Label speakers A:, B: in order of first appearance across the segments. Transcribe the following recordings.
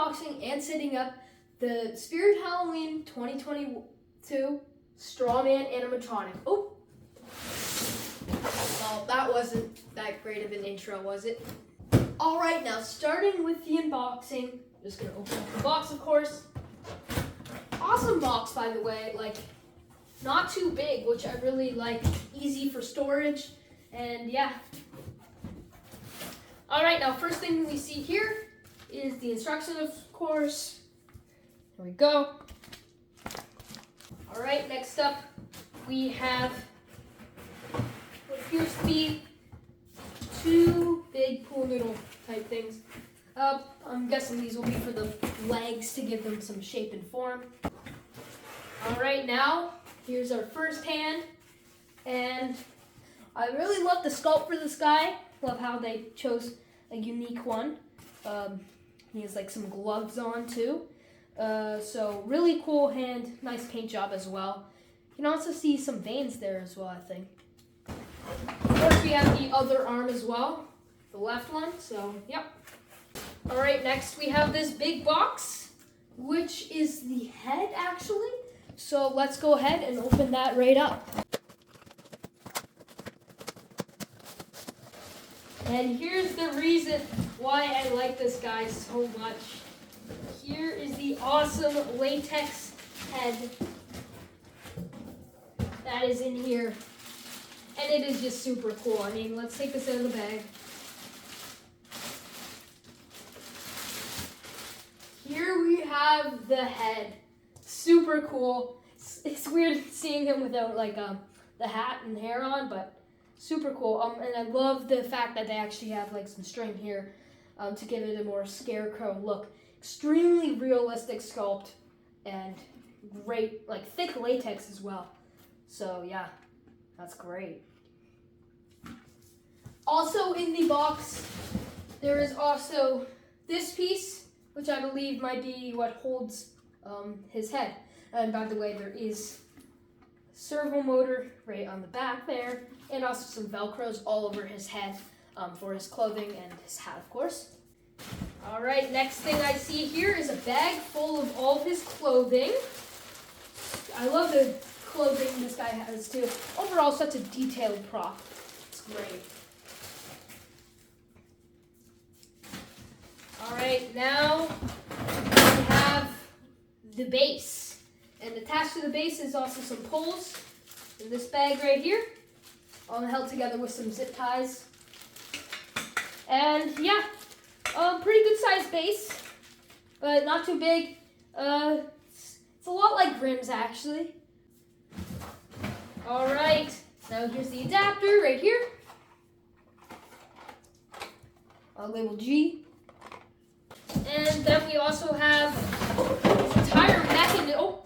A: unboxing and setting up the Spirit Halloween 2022 Strawman animatronic. Oh, well, that wasn't that great of an intro, was it? All right, now starting with the unboxing. I'm just gonna open up the box, of course. Awesome box, by the way. Like, not too big, which I really like. Easy for storage, and yeah. All right, now first thing we see here is the instruction, of course. Here we go. All right, next up we have what appears to be two big pool noodle type things. I'm guessing these will be for the legs to give them some shape and form. All right, now here's our first hand, and I really love the sculpt for this guy. Love how they chose a unique one. He has like some gloves on too. So really cool hand, nice paint job as well. You can also see some veins there as well, I think. Of course, we have the other arm as well, the left one, so yep. All right, next we have this big box, which is the head actually. So let's go ahead and open that right up. And here's the reason why I like this guy so much. Here is the awesome latex head that is in here. And it is just super cool. I mean, let's take this out of the bag. Here we have the head. Super cool. It's weird seeing him without like the hat and hair on, but super cool. And I love the fact that they actually have like some string here to give it a more scarecrow look. Extremely realistic sculpt and great, like thick latex as well. So yeah, that's great. Also in the box, there is also this piece, which I believe might be what holds his head. And by the way, there is a servo motor right on the back there, and also some Velcros all over his head for his clothing and his hat, of course. All right, next thing I see here is a bag full of all of his clothing. I love the clothing this guy has too. Overall, such a detailed prop. It's great. All right, now we have the base. And attached to the base is also some poles in this bag right here, all held together with some zip ties. And yeah, pretty good sized base, but not too big. It's a lot like Grimm's actually. All right, now here's the adapter right here. Labeled G. And then we also have this entire mechanism. Oh,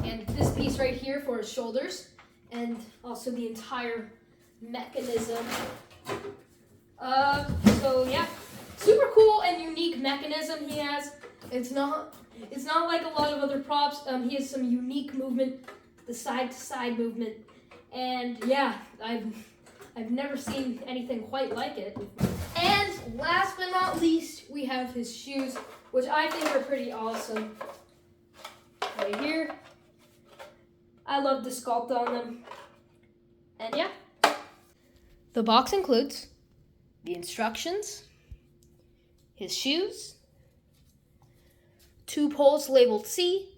A: and this piece right here for his shoulders, and also the entire mechanism. So yeah, super cool and unique mechanism he has. It's not like a lot of other props. He has some unique movement, the side to side movement, and yeah, I've never seen anything quite like it. And last but not least, we have his shoes, which I think are pretty awesome. Right here. I love the sculpt on them. And yeah. The box includes the instructions, his shoes, 2 poles labeled C,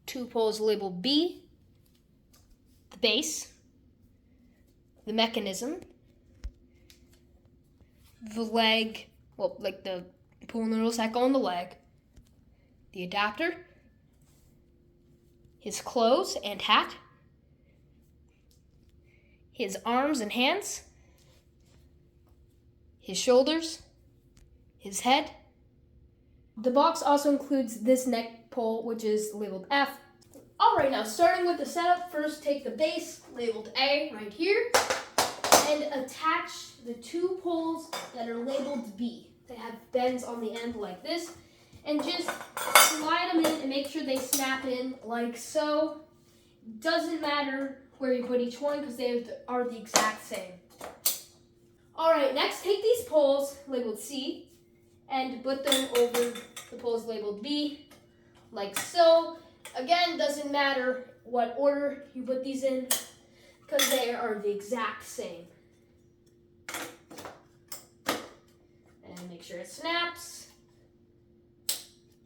A: 2 poles labeled B, the base, the mechanism, the leg, well, like the pool noodles that go on the leg, the adapter, his clothes and hat, his arms and hands, his shoulders, his head. The box also includes this neck pole, which is labeled F. All right, now starting with the setup, first take the base, labeled A right here, and attach the 2 poles that are labeled B. They have bends on the end like this, and just slide them in and make sure they snap in like so. Doesn't matter where you put each one because they are the exact same. All right, next take these poles labeled C and put them over the poles labeled B, like so. Again, doesn't matter what order you put these in, because they are the exact same. And make sure it snaps.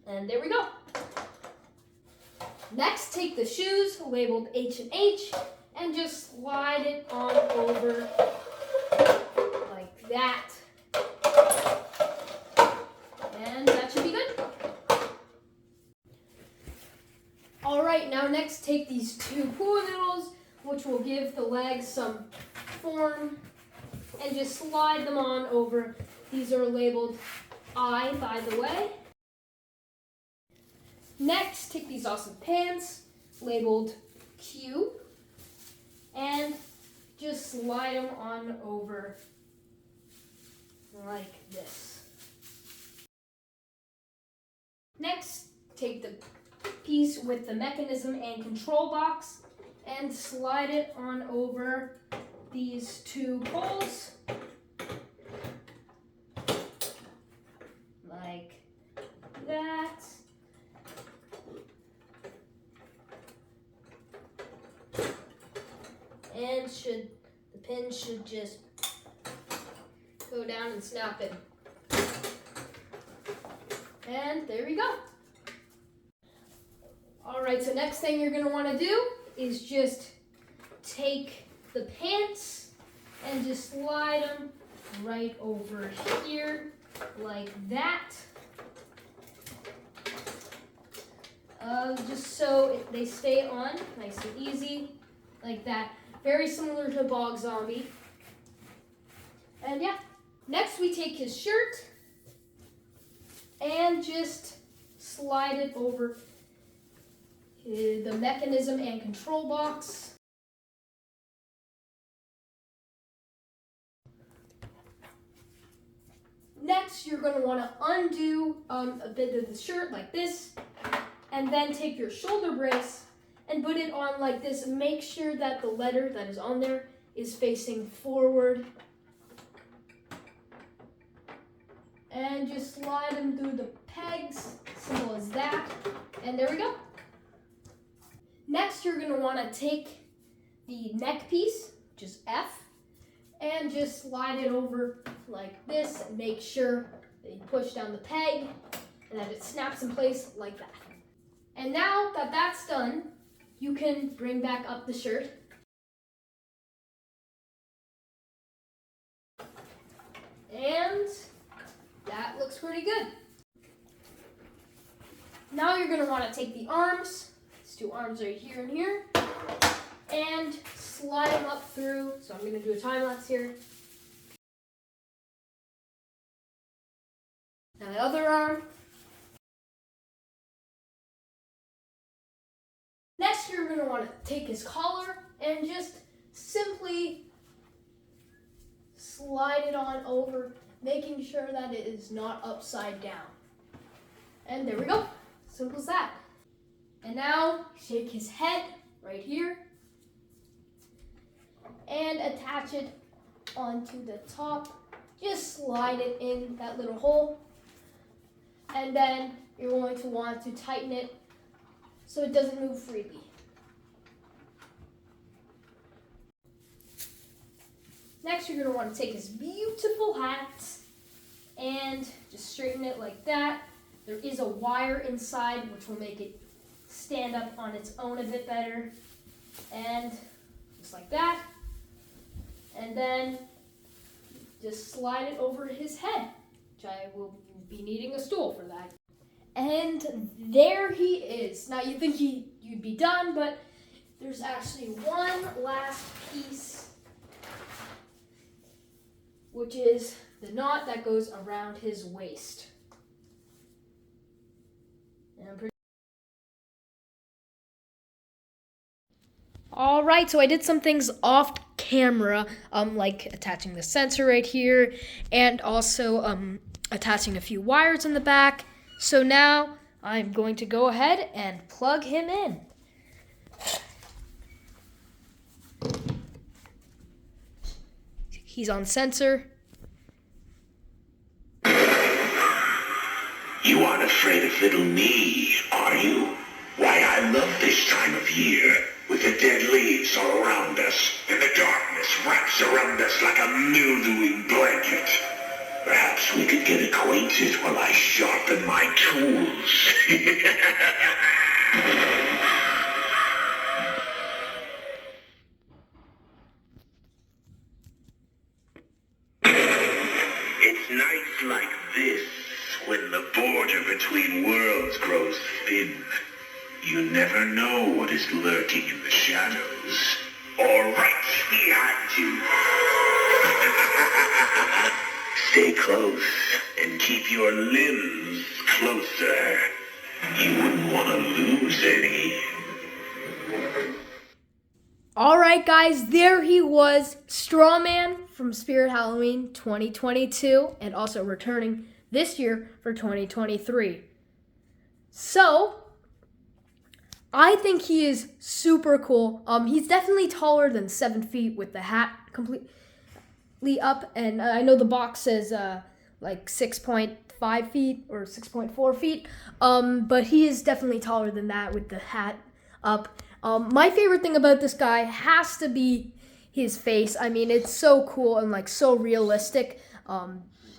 A: And there we go. Next, take the shoes labeled H and H and just slide it on over like that. And that should be good. Alright, now next take these two pool noodles, which will give the legs some form, and just slide them on over. These are labeled I, by the way. Next, take these awesome pants, labeled Q, and just slide them on over like this. Next, take the piece with the mechanism and control box and slide it on over these two poles like that. And the pin should just go down and snap in. And there we go. Alright, so next thing you're going to want to do is just take the pants and just slide them right over here like that. Just so they stay on nice and easy like that. Very similar to Bog Zombie. And yeah, next we take his shirt and just slide it over the mechanism and control box. Next, you're going to want to undo a bit of the shirt like this, and then take your shoulder brace and put it on like this. Make sure that the letter that is on there is facing forward. And just slide them through the pegs, simple as that. And there we go. Next, you're going to want to take the neck piece, which is F, and just slide it over like this and make sure that you push down the peg and that it snaps in place like that. And now that that's done, you can bring back up the shirt. And that looks pretty good. Now you're going to want to take the arms, these two arms right here and here, and slide them up through. So I'm going to do a time lapse here. Now the other arm. Next, you're going to want to take his collar and just simply slide it on over, making sure that it is not upside down. And there we go. Simple as that. And now, shake his head right here and attach it onto the top. Just slide it in that little hole. And then you're going to want to tighten it so it doesn't move freely. Next, you're going to want to take his beautiful hat and just straighten it like that. There is a wire inside which will make it stand up on its own a bit better. And just like that. And then just slide it over his head, which I will be needing a stool for that. And there he is. Now you think you'd be done, but there's actually one last piece, which is the knot that goes around his waist. And Alright, so I did some things off camera, like attaching the sensor right here, and also attaching a few wires in the back. So now I'm going to go ahead and plug him in. He's on sensor.
B: You aren't afraid of little me, are you? Why, I love this time of year, with the dead leaves all around us, and the darkness wraps around us like a mildewing blanket. Perhaps we could get acquainted while I sharpen my tools. It's nights like this, when the border between worlds grows thin. You never know what is lurking in the shadows, or right behind you. Stay close and keep your limbs closer. You wouldn't want to lose any.
A: Alright guys, there he was, Strawman from Spirit Halloween 2022, and also returning this year for 2023. So, I think he is super cool. He's definitely taller than 7 feet with the hat completely up, and I know the box says like 6.5 feet or 6.4 feet, but he is definitely taller than that with the hat up. My favorite thing about this guy has to be his face. I mean, it's so cool and like so realistic.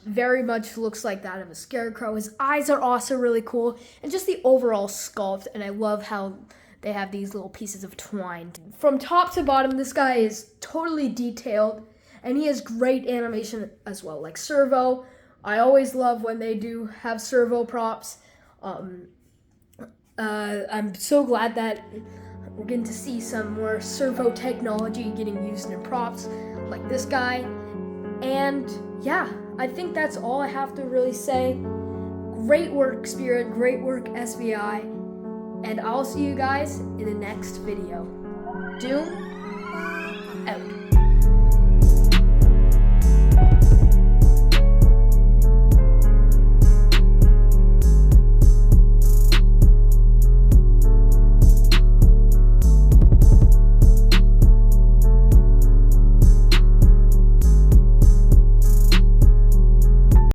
A: Very much looks like that of a scarecrow. His eyes are also really cool, and just the overall sculpt, and I love how they have these little pieces of twine. From top to bottom, this guy is totally detailed, and he has great animation as well, like servo. I always love when they do have servo props. I'm so glad that we're getting to see some more servo technology getting used in props like this guy. And yeah, I think that's all I have to really say. Great work, Spirit. Great work, SVI. And I'll see you guys in the next video. Doom out.